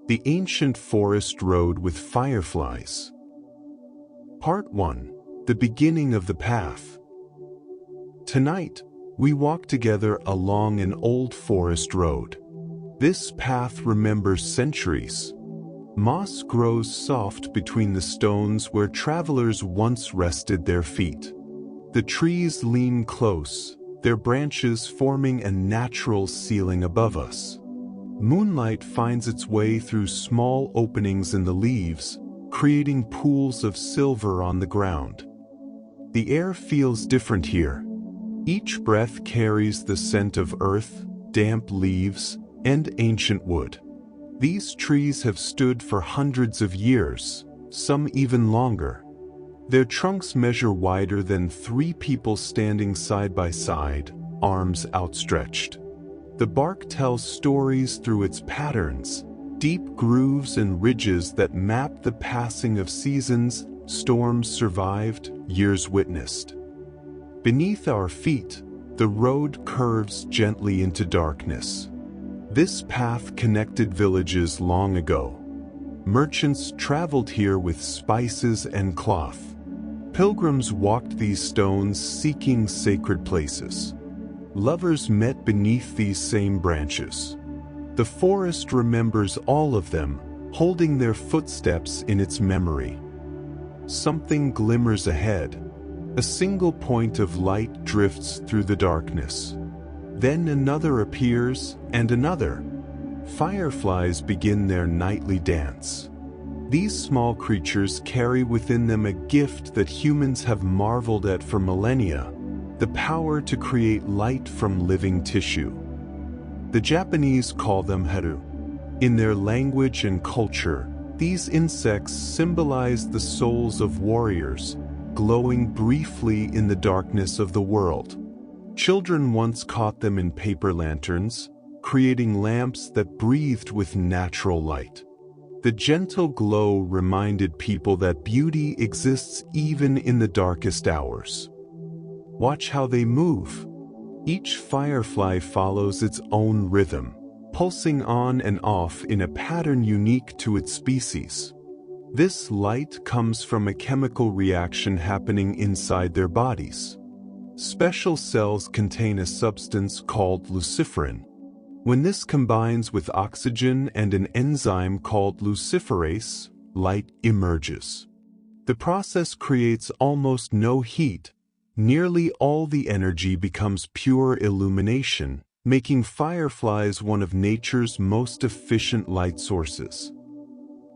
The Ancient Forest Road with Fireflies. Part 1. The Beginning of the Path. Tonight, we walk together along an old forest road. This path remembers centuries. Moss grows soft between the stones where travelers once rested their feet. The trees lean close, their branches forming a natural ceiling above us. Moonlight finds its way through small openings in the leaves, creating pools of silver on the ground. The air feels different here. Each breath carries the scent of earth, damp leaves, and ancient wood. These trees have stood for hundreds of years, some even longer. Their trunks measure wider than 3 people standing side by side, arms outstretched. The bark tells stories through its patterns, deep grooves and ridges that map the passing of seasons, storms survived, years witnessed. Beneath our feet, the road curves gently into darkness. This path connected villages long ago. Merchants traveled here with spices and cloth. Pilgrims walked these stones seeking sacred places. Lovers met beneath these same branches. The forest remembers all of them, holding their footsteps in its memory. Something glimmers ahead. A single point of light drifts through the darkness. Then another appears, and another. Fireflies begin their nightly dance. These small creatures carry within them a gift that humans have marveled at for millennia: the power to create light from living tissue. The Japanese call them haru. In their language and culture, these insects symbolize the souls of warriors, glowing briefly in the darkness of the world. Children once caught them in paper lanterns, creating lamps that breathed with natural light. The gentle glow reminded people that beauty exists even in the darkest hours. Watch how they move. Each firefly follows its own rhythm, pulsing on and off in a pattern unique to its species. This light comes from a chemical reaction happening inside their bodies. Special cells contain a substance called luciferin. When this combines with oxygen and an enzyme called luciferase, light emerges. The process creates almost no heat. Nearly all the energy becomes pure illumination, making fireflies one of nature's most efficient light sources.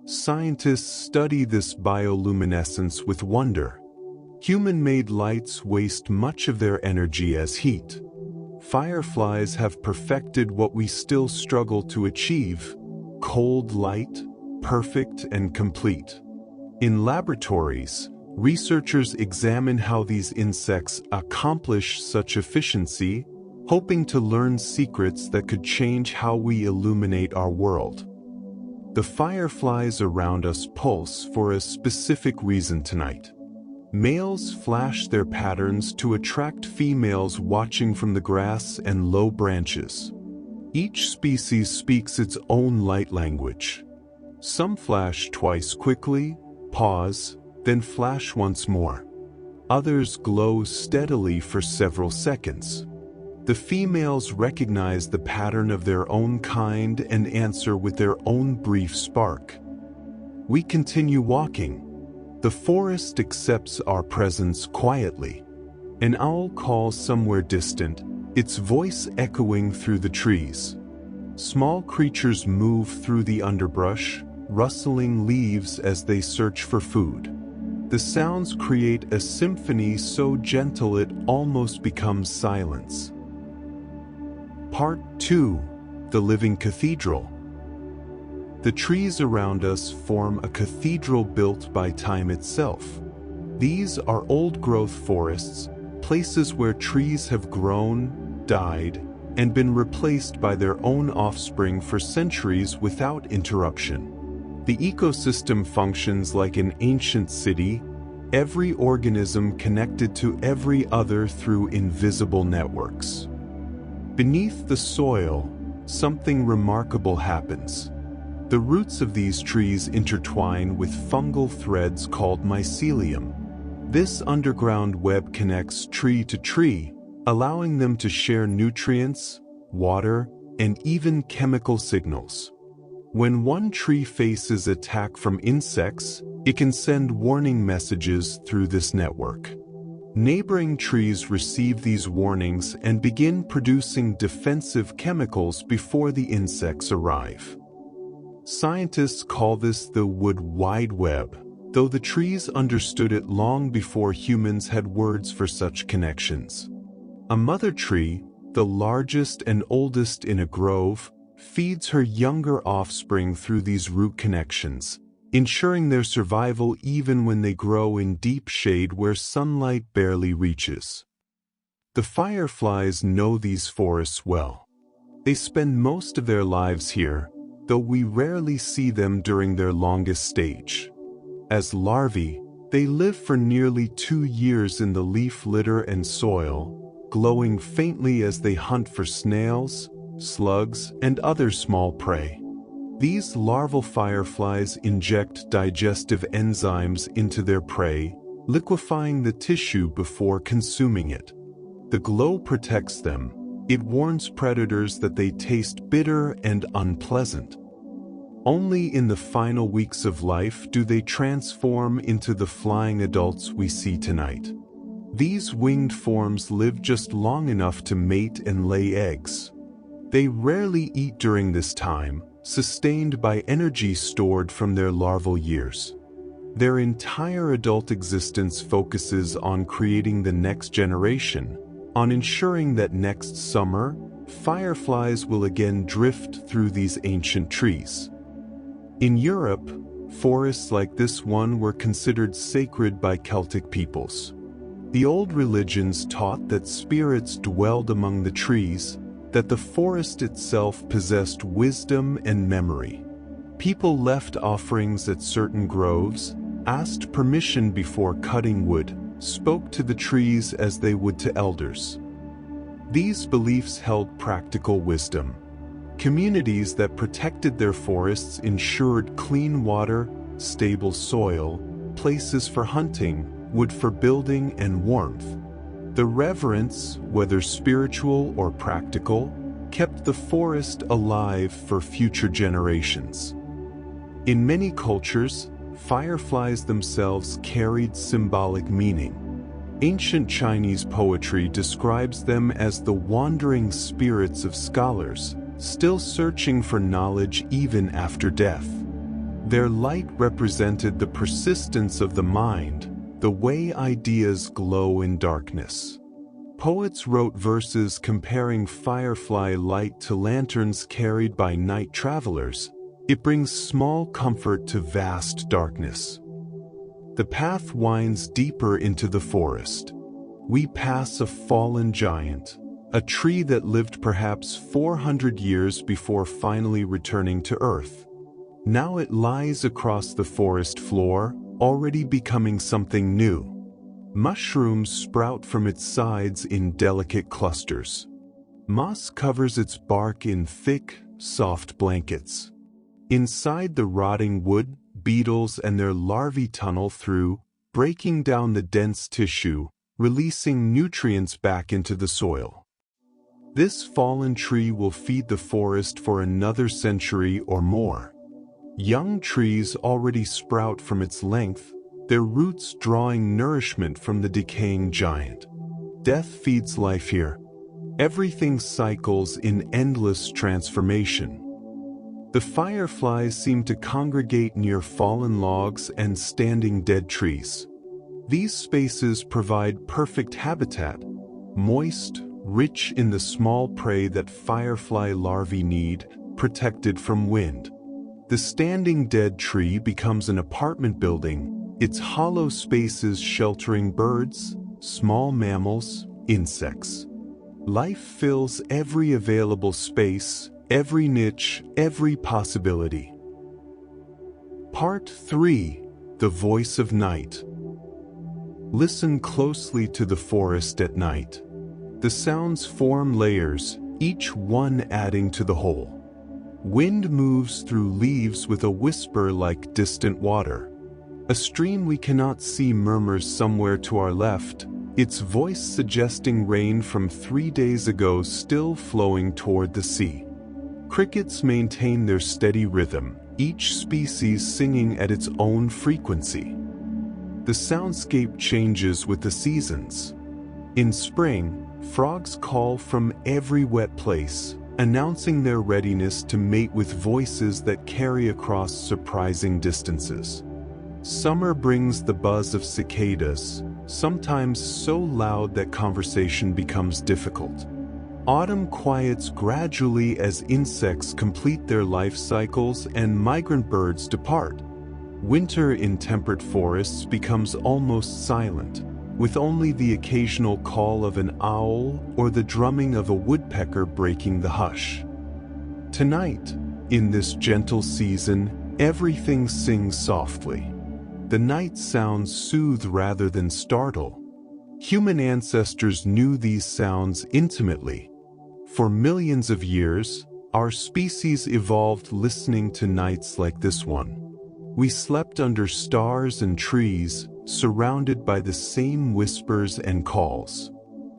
Scientists study this bioluminescence with wonder. Human-made lights waste much of their energy as heat. Fireflies have perfected what we still struggle to achieve: cold light, perfect and complete. In laboratories, researchers examine how these insects accomplish such efficiency, hoping to learn secrets that could change how we illuminate our world. The fireflies around us pulse for a specific reason tonight. Males flash their patterns to attract females watching from the grass and low branches. Each species speaks its own light language. Some flash twice quickly, pause, then flash once more. Others glow steadily for several seconds. The females recognize the pattern of their own kind and answer with their own brief spark. We continue walking. The forest accepts our presence quietly. An owl calls somewhere distant, its voice echoing through the trees. Small creatures move through the underbrush, rustling leaves as they search for food. The sounds create a symphony so gentle it almost becomes silence. Part 2. The Living Cathedral. The trees around us form a cathedral built by time itself. These are old-growth forests, places where trees have grown, died, and been replaced by their own offspring for centuries without interruption. The ecosystem functions like an ancient city, every organism connected to every other through invisible networks. Beneath the soil, something remarkable happens. The roots of these trees intertwine with fungal threads called mycelium. This underground web connects tree to tree, allowing them to share nutrients, water, and even chemical signals. When one tree faces attack from insects, it can send warning messages through this network. Neighboring trees receive these warnings and begin producing defensive chemicals before the insects arrive. Scientists call this the wood wide web, though the trees understood it long before humans had words for such connections. A mother tree, the largest and oldest in a grove, feeds her younger offspring through these root connections, ensuring their survival even when they grow in deep shade where sunlight barely reaches. The fireflies know these forests well. They spend most of their lives here, though we rarely see them during their longest stage. As larvae, they live for nearly 2 years in the leaf litter and soil, glowing faintly as they hunt for snails, slugs, and other small prey. These larval fireflies inject digestive enzymes into their prey, liquefying the tissue before consuming it. The glow protects them. It warns predators that they taste bitter and unpleasant. Only in the final weeks of life do they transform into the flying adults we see tonight. These winged forms live just long enough to mate and lay eggs. They rarely eat during this time, sustained by energy stored from their larval years. Their entire adult existence focuses on creating the next generation, on ensuring that next summer, fireflies will again drift through these ancient trees. In Europe, forests like this one were considered sacred by Celtic peoples. The old religions taught that spirits dwelled among the trees, that the forest itself possessed wisdom and memory. People left offerings at certain groves, asked permission before cutting wood, spoke to the trees as they would to elders. These beliefs held practical wisdom. Communities that protected their forests ensured clean water, stable soil, places for hunting, wood for building, and warmth. The reverence, whether spiritual or practical, kept the forest alive for future generations. In many cultures, fireflies themselves carried symbolic meaning. Ancient Chinese poetry describes them as the wandering spirits of scholars, still searching for knowledge even after death. Their light represented the persistence of the mind, the way ideas glow in darkness. Poets wrote verses comparing firefly light to lanterns carried by night travelers. It brings small comfort to vast darkness. The path winds deeper into the forest. We pass a fallen giant, a tree that lived perhaps 400 years before finally returning to Earth. Now it lies across the forest floor, already becoming something new. Mushrooms sprout from its sides in delicate clusters. Moss covers its bark in thick, soft blankets. Inside the rotting wood, beetles and their larvae tunnel through, breaking down the dense tissue, releasing nutrients back into the soil. This fallen tree will feed the forest for another century or more. Young trees already sprout from its length, their roots drawing nourishment from the decaying giant. Death feeds life here. Everything cycles in endless transformation. The fireflies seem to congregate near fallen logs and standing dead trees. These spaces provide perfect habitat, moist, rich in the small prey that firefly larvae need, protected from wind. The standing dead tree becomes an apartment building, its hollow spaces sheltering birds, small mammals, insects. Life fills every available space, every niche, every possibility. Part 3. The Voice of Night. Listen closely to the forest at night. The sounds form layers, each one adding to the whole. Wind moves through leaves with a whisper like distant water. A stream we cannot see murmurs somewhere to our left, its voice suggesting rain from 3 days ago still flowing toward the sea. Crickets maintain their steady rhythm, each species singing at its own frequency. The soundscape changes with the seasons. In spring, frogs call from every wet place, announcing their readiness to mate with voices that carry across surprising distances. Summer brings the buzz of cicadas, sometimes so loud that conversation becomes difficult. Autumn quiets gradually as insects complete their life cycles and migrant birds depart. Winter in temperate forests becomes almost silent, with only the occasional call of an owl or the drumming of a woodpecker breaking the hush. Tonight, in this gentle season, everything sings softly. The night sounds soothe rather than startle. Human ancestors knew these sounds intimately. For millions of years, our species evolved listening to nights like this one. We slept under stars and trees, surrounded by the same whispers and calls.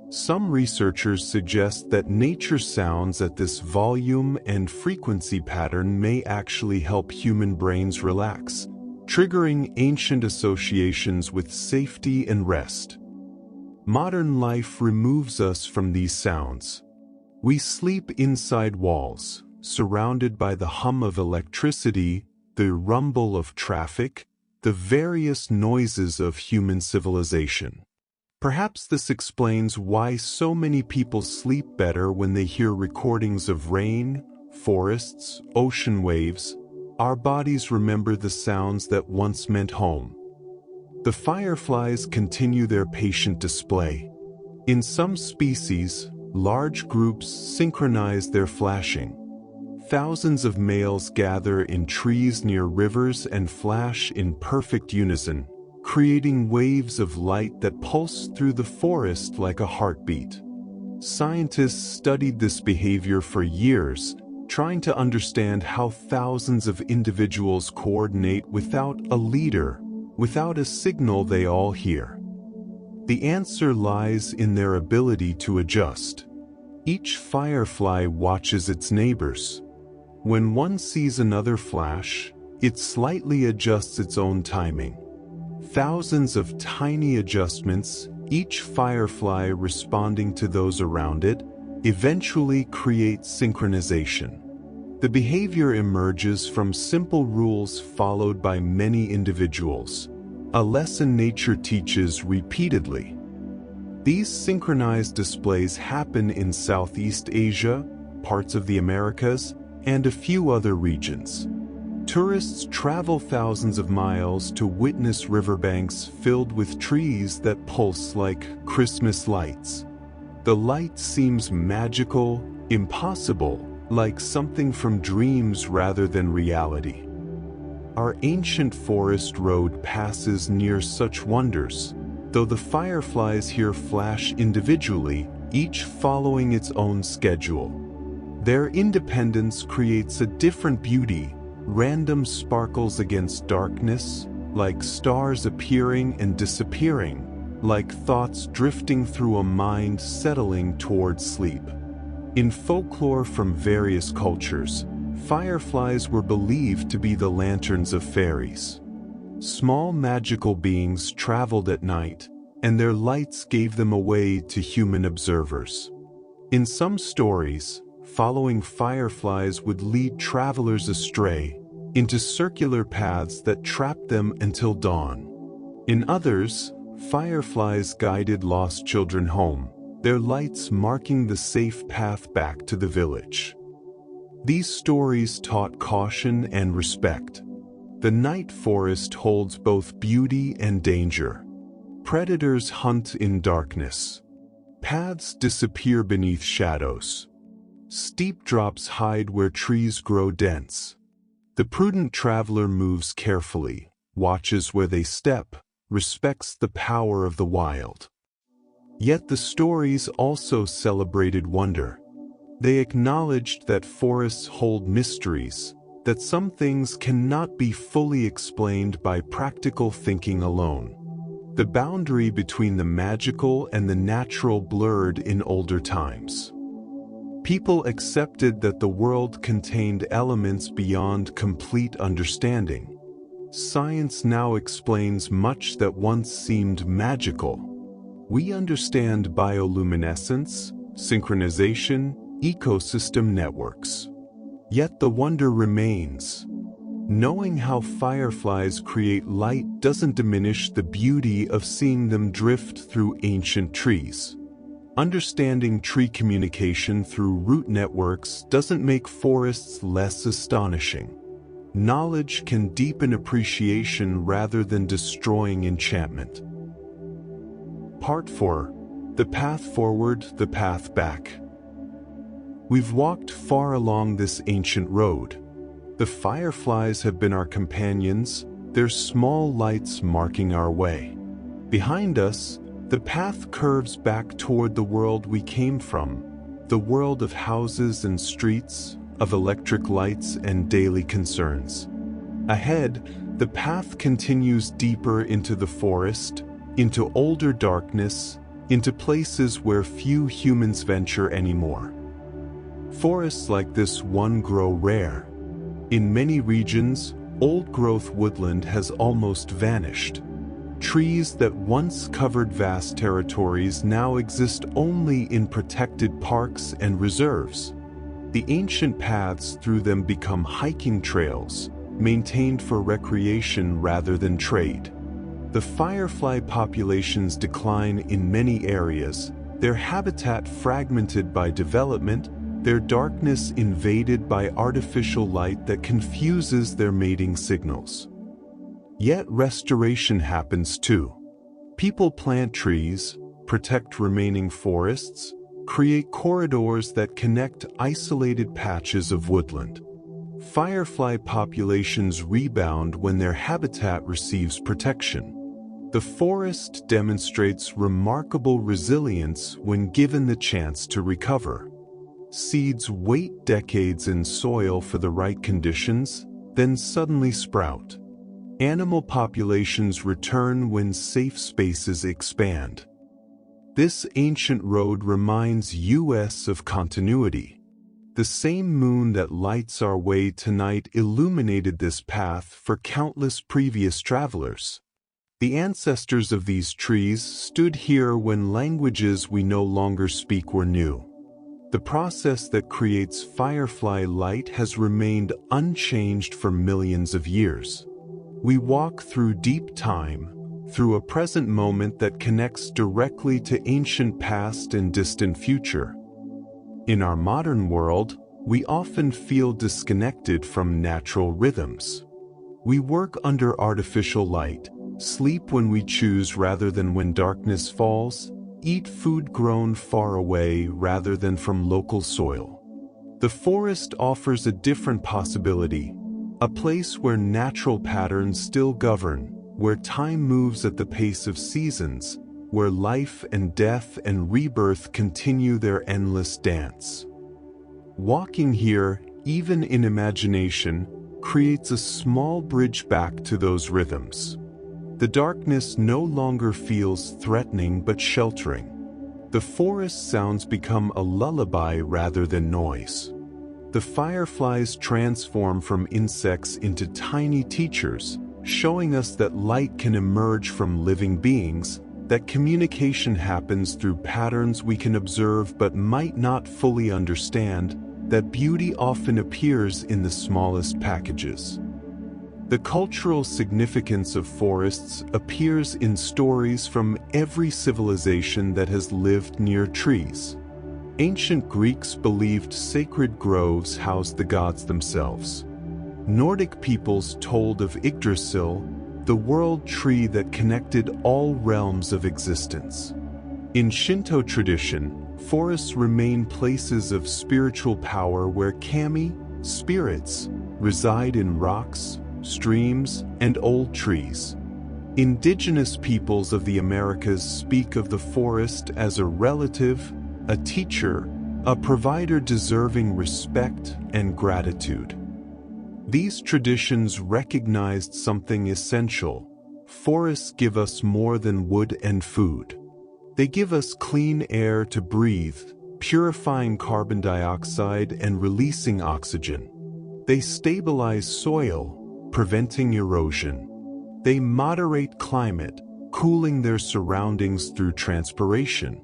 Some researchers suggest that nature sounds at this volume and frequency pattern may actually help human brains relax, triggering ancient associations with safety and rest. Modern life removes us from these sounds. We sleep inside walls, surrounded by the hum of electricity, the rumble of traffic, the various noises of human civilization. Perhaps this explains why so many people sleep better when they hear recordings of rain, forests, ocean waves. Our bodies remember the sounds that once meant home. The fireflies continue their patient display. In some species, large groups synchronize their flashing. Thousands of males gather in trees near rivers and flash in perfect unison, creating waves of light that pulse through the forest like a heartbeat. Scientists studied this behavior for years, trying to understand how thousands of individuals coordinate without a leader, without a signal they all hear. The answer lies in their ability to adjust. Each firefly watches its neighbors. When one sees another flash, it slightly adjusts its own timing. Thousands of tiny adjustments, each firefly responding to those around it, eventually create synchronization. The behavior emerges from simple rules followed by many individuals, a lesson nature teaches repeatedly. These synchronized displays happen in Southeast Asia, parts of the Americas, and a few other regions. Tourists travel thousands of miles to witness riverbanks filled with trees that pulse like Christmas lights. The light seems magical, impossible, like something from dreams rather than reality. Our ancient forest road passes near such wonders, though the fireflies here flash individually, each following its own schedule. Their independence creates a different beauty, random sparkles against darkness, like stars appearing and disappearing, like thoughts drifting through a mind settling toward sleep. In folklore from various cultures, fireflies were believed to be the lanterns of fairies. Small magical beings traveled at night, and their lights gave them away to human observers. In some stories, following fireflies would lead travelers astray into circular paths that trapped them until dawn. In others, fireflies guided lost children home, their lights marking the safe path back to the village. These stories taught caution and respect. The night forest holds both beauty and danger. Predators hunt in darkness. Paths disappear beneath shadows. Steep drops hide where trees grow dense. The prudent traveler moves carefully, watches where they step, respects the power of the wild. Yet the stories also celebrated wonder. They acknowledged that forests hold mysteries, that some things cannot be fully explained by practical thinking alone. The boundary between the magical and the natural blurred in older times. People accepted that the world contained elements beyond complete understanding. Science now explains much that once seemed magical. We understand bioluminescence, synchronization, ecosystem networks. Yet the wonder remains. Knowing how fireflies create light doesn't diminish the beauty of seeing them drift through ancient trees. Understanding tree communication through root networks doesn't make forests less astonishing. Knowledge can deepen appreciation rather than destroying enchantment. Part 4. The path forward, the path back. We've walked far along this ancient road. The fireflies have been our companions, their small lights marking our way. Behind us, the path curves back toward the world we came from, the world of houses and streets, of electric lights and daily concerns. Ahead, the path continues deeper into the forest, into older darkness, into places where few humans venture anymore. Forests like this one grow rare. In many regions, old-growth woodland has almost vanished. Trees that once covered vast territories now exist only in protected parks and reserves. The ancient paths through them become hiking trails, maintained for recreation rather than trade. The firefly populations decline in many areas, their habitat fragmented by development, their darkness invaded by artificial light that confuses their mating signals. Yet restoration happens too. People plant trees, protect remaining forests, create corridors that connect isolated patches of woodland. Firefly populations rebound when their habitat receives protection. The forest demonstrates remarkable resilience when given the chance to recover. Seeds wait decades in soil for the right conditions, then suddenly sprout. Animal populations return when safe spaces expand. This ancient road reminds us of continuity. The same moon that lights our way tonight illuminated this path for countless previous travelers. The ancestors of these trees stood here when languages we no longer speak were new. The process that creates firefly light has remained unchanged for millions of years. We walk through deep time, through a present moment that connects directly to ancient past and distant future. In our modern world, we often feel disconnected from natural rhythms. We work under artificial light, sleep when we choose rather than when darkness falls, eat food grown far away rather than from local soil. The forest offers a different possibility, a place where natural patterns still govern, where time moves at the pace of seasons, where life and death and rebirth continue their endless dance. Walking here, even in imagination, creates a small bridge back to those rhythms. The darkness no longer feels threatening but sheltering. The forest sounds become a lullaby rather than noise. The fireflies transform from insects into tiny teachers, showing us that light can emerge from living beings, that communication happens through patterns we can observe but might not fully understand, that beauty often appears in the smallest packages. The cultural significance of forests appears in stories from every civilization that has lived near trees. Ancient Greeks believed sacred groves housed the gods themselves. Nordic peoples told of Yggdrasil, the world tree that connected all realms of existence. In Shinto tradition, forests remain places of spiritual power where kami, spirits, reside in rocks, streams, and old trees. Indigenous peoples of the Americas speak of the forest as a relative, a teacher, a provider deserving respect and gratitude. These traditions recognized something essential. Forests give us more than wood and food. They give us clean air to breathe, purifying carbon dioxide and releasing oxygen. They stabilize soil, preventing erosion. They moderate climate, cooling their surroundings through transpiration.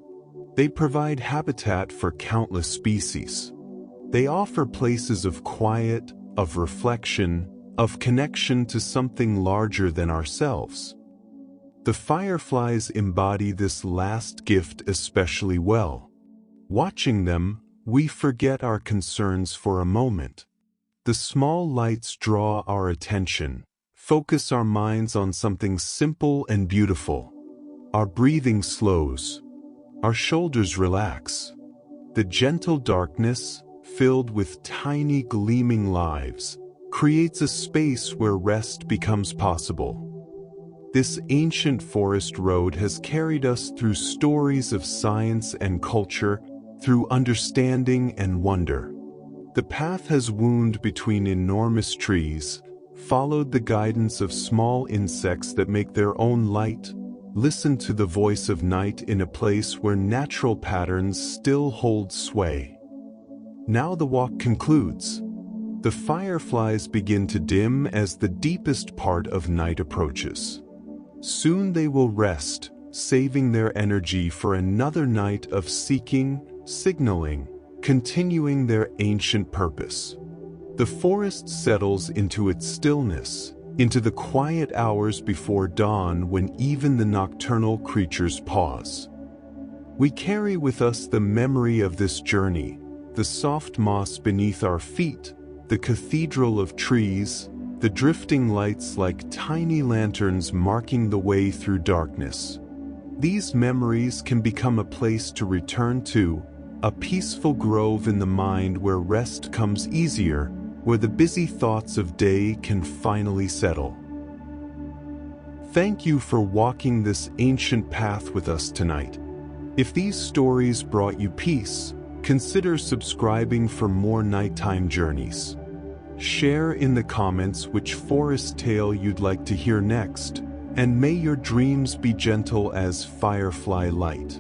They provide habitat for countless species. They offer places of quiet, of reflection, of connection to something larger than ourselves. The fireflies embody this last gift especially well. Watching them, we forget our concerns for a moment. The small lights draw our attention, focus our minds on something simple and beautiful. Our breathing slows. Our shoulders relax. The gentle darkness, filled with tiny gleaming lives, creates a space where rest becomes possible. This ancient forest road has carried us through stories of science and culture, through understanding and wonder. The path has wound between enormous trees, followed the guidance of small insects that make their own light, listened to the voice of night in a place where natural patterns still hold sway. Now the walk concludes. The fireflies begin to dim as the deepest part of night approaches. Soon they will rest, saving their energy for another night of seeking, signaling, continuing their ancient purpose. The forest settles into its stillness, into the quiet hours before dawn when even the nocturnal creatures pause. We carry with us the memory of this journey, the soft moss beneath our feet, the cathedral of trees, the drifting lights like tiny lanterns marking the way through darkness. These memories can become a place to return to, a peaceful grove in the mind where rest comes easier, where the busy thoughts of day can finally settle. Thank you for walking this ancient path with us tonight. If these stories brought you peace, consider subscribing for more nighttime journeys. Share in the comments which forest tale you'd like to hear next, and may your dreams be gentle as firefly light.